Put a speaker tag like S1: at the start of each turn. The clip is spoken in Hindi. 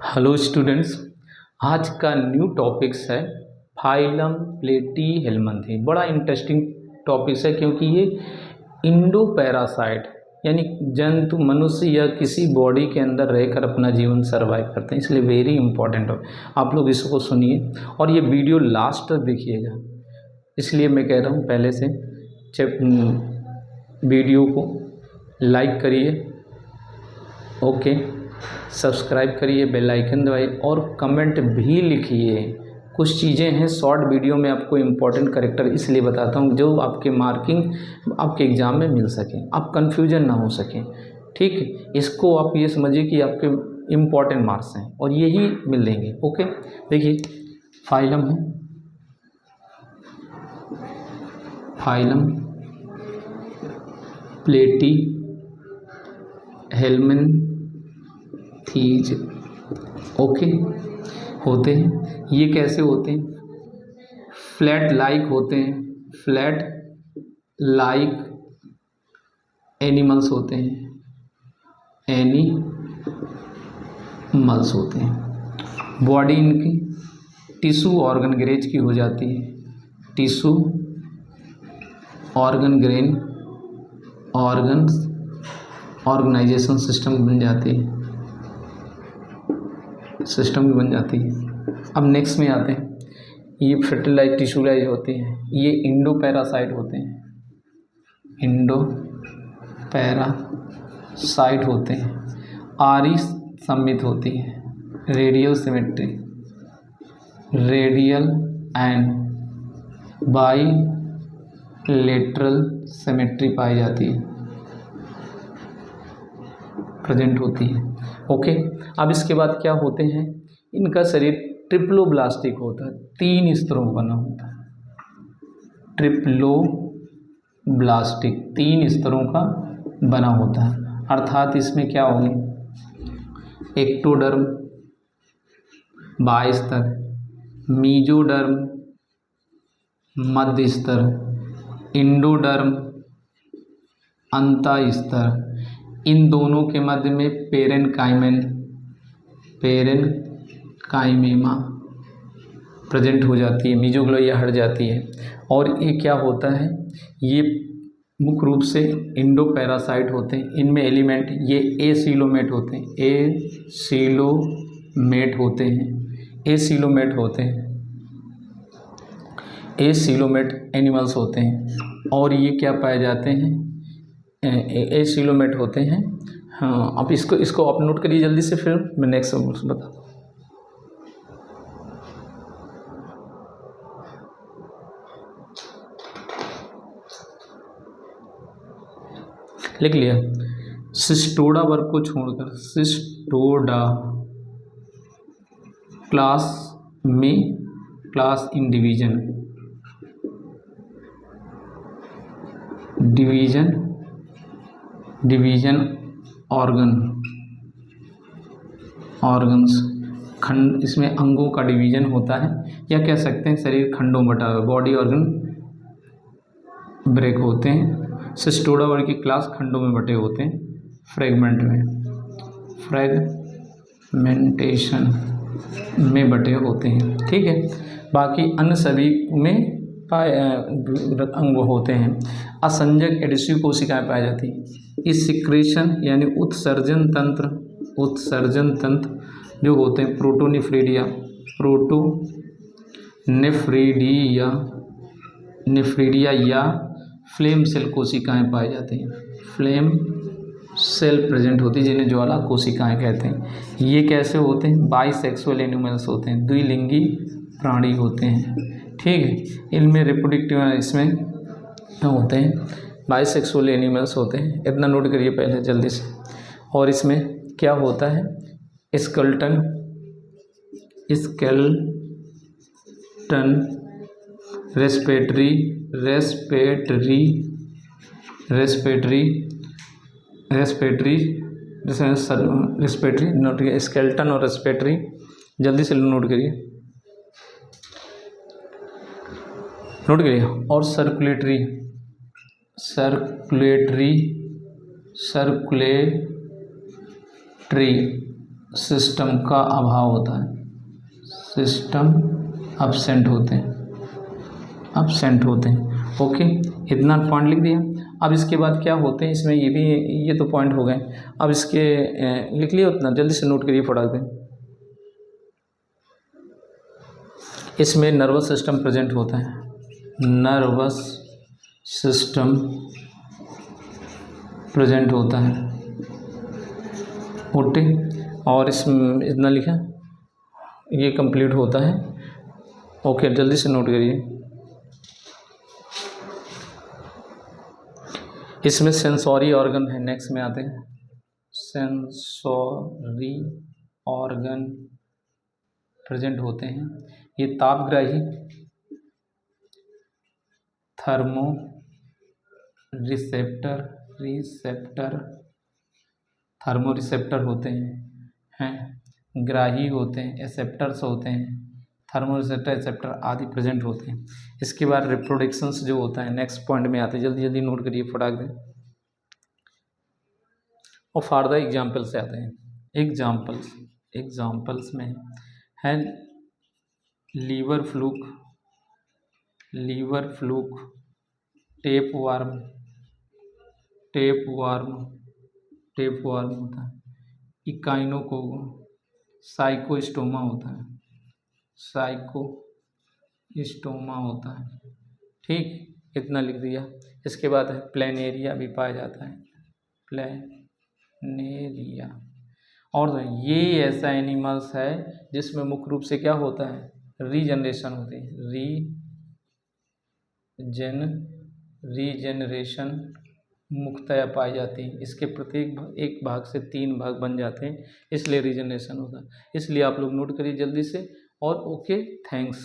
S1: हेलो स्टूडेंट्स, आज का न्यू टॉपिक्स है फाइलम प्लेटीहेल्मिन्थी। बड़ा इंटरेस्टिंग टॉपिक्स है क्योंकि ये इंडो पैरासाइट यानी जंतु मनुष्य या किसी बॉडी के अंदर रहकर अपना जीवन सर्वाइव करते हैं, इसलिए वेरी इंपॉर्टेंट है। आप लोग इसको सुनिए और ये वीडियो लास्ट तक देखिएगा, इसलिए मैं कह रहा हूँ पहले से वीडियो को लाइक करिए, ओके, सब्सक्राइब करिए, बेल आइकन दबाइए और कमेंट भी लिखिए। कुछ चीज़ें हैं शॉर्ट वीडियो में आपको इम्पोर्टेंट करेक्टर इसलिए बताता हूँ जो आपके मार्किंग आपके एग्ज़ाम में मिल सके, आप कन्फ्यूजन ना हो सके। ठीक, इसको आप ये समझिए कि आपके इम्पोर्टेंट मार्क्स हैं और यही मिलेंगे। ओके, देखिए फाइलम है, फाइलम प्लेटीहेल्मिन्थीज, ओके, होते हैं। ये कैसे होते हैं? फ्लैट लाइक होते हैं, फ्लैट लाइक एनिमल्स होते हैं, एनिमल्स होते हैं। बॉडी इनकी टिश्यू ऑर्गन ग्रेज की हो जाती है, tissue organ grain organs organization system बन जाती है, सिस्टम भी बन जाती है। अब नेक्स्ट में आते हैं, ये फर्टिलाइज टिश्यूलाइज होती हैं, ये इंडो पैरासाइट होते हैं, इंडो पैरासाइट होते हैं। आरी सम्मित होती है, radial symmetry, radial and bilateral symmetry पाई जाती है, प्रेजेंट होती है। ओके, अब इसके बाद क्या होते हैं? इनका शरीर ट्रिप्लोब्लास्टिक होता है, 3 स्तरों का बना होता है, ट्रिप्लोब्लास्टिक 3 स्तरों का बना होता है। अर्थात इसमें क्या होंगे? एक्टोडर्म बाह्य स्तर, मीजोडर्म मध्य स्तर, इंडोडर्म अंतः स्तर। इन दोनों के मध्य में पेरेनकाइमेमा प्रेजेंट हो जाती है, मीजोग्लोया हट जाती है। और ये क्या होता है? ये मुख्य रूप से इंडो पैरासाइट होते हैं। इनमें एलिमेंट ये एसीलोमेट होते हैं, एसीलोमेट होते हैं, एसीलोमेट एनिमल्स होते हैं। और ये क्या पाए जाते हैं? एसीलोमेट होते हैं। हाँ, अब इसको आप नोट करिए जल्दी से, फिर मैं नेक्स्ट बताता हूँ। लिख लिया? सिस्टोडा वर्ग को छोड़कर, Cestoda class in division organs खंड, इसमें अंगों का डिवीजन होता है, या कह सकते हैं शरीर खंडों बटा हुआ, बॉडी ऑर्गन ब्रेक होते हैं। सिस्टोडा वर्ग की क्लास खंडों में बटे होते हैं, फ्रेगमेंटेशन में बटे होते हैं। ठीक है, बाकी अन्य सभी में अंग होते हैं। असंजक एडिसिव कोशिकाएं पाई जाती हैं। इस सिक्रेशन यानी उत्सर्जन तंत्र जो होते हैं प्रोटोनेफ्रीडिया या फ्लेम सेल कोशिकाएं पाई जाती हैं, फ्लेम सेल प्रेजेंट होती है, जिन्हें ज्वाला कोशिकाएं कहते हैं। ये कैसे होते हैं? बाइसेक्सुअल एनिमल्स होते हैं, द्विलिंगी प्राणी होते हैं। ठीक है, इनमें रिप्रोडक्टिव इसमें होते हैं, बाइसेक्सुअल एनिमल्स होते हैं। इतना नोट करिए पहले जल्दी से। और इसमें क्या होता है? स्केलेटन रेस्पिरेटरी नोट करिए, स्केलेटन और रेस्पिरेटरी जल्दी से नोट करिए, और सर्कुलेटरी सिस्टम का अभाव होता है, सिस्टम absent होते हैं, ओके, इतना पॉइंट लिख दिया। अब इसके बाद क्या होते हैं इसमें, ये भी, ये तो पॉइंट हो गए। अब इसके लिख लिया उतना, जल्दी से नोट करिए फटाक दें। इसमें नर्वस सिस्टम प्रेजेंट होता है, नर्वस सिस्टम प्रेजेंट होता है, ओके। और इसमें इतना लिखा, ये कंप्लीट होता है, ओके, जल्दी से नोट करिए। इसमें सेंसोरी ऑर्गन है, नेक्स्ट में आते हैं, सेंसोरी ऑर्गन प्रेजेंट होते हैं। ये तापग्राही, थर्मो रिसेप्टर, थर्मो रिसेप्टर होते हैं, ग्राही होते हैं, एक्सेप्टर्स होते हैं, थर्मो रिसेप्टर, एक्सेप्टर आदि प्रेजेंट होते हैं। इसके बाद रिप्रोडक्शंस जो होता है, नेक्स्ट पॉइंट में आते हैं, जल्दी जल्दी नोट करिए फटाक दें। और फार द एग्जाम्पल से आते हैं, एग्जाम्पल्स में है लीवर फ्लूक, टेप वार्म होता है, इकाइनोकोक, साइकोस्टोमा होता है, ठीक, इतना लिख दिया। इसके बाद है प्लेनेरिया भी पाया जाता है, प्लेनेरिया। और ये ऐसा एनिमल्स है जिसमें मुख्य रूप से क्या होता है, रीजनरेशन होती है, रीजनरेशन मुख्यतया पाई जाती है। इसके प्रत्येक एक भाग से 3 भाग बन जाते हैं, इसलिए रीजनरेशन होता है। इसलिए आप लोग नोट करिए जल्दी से। और ओके, थैंक्स।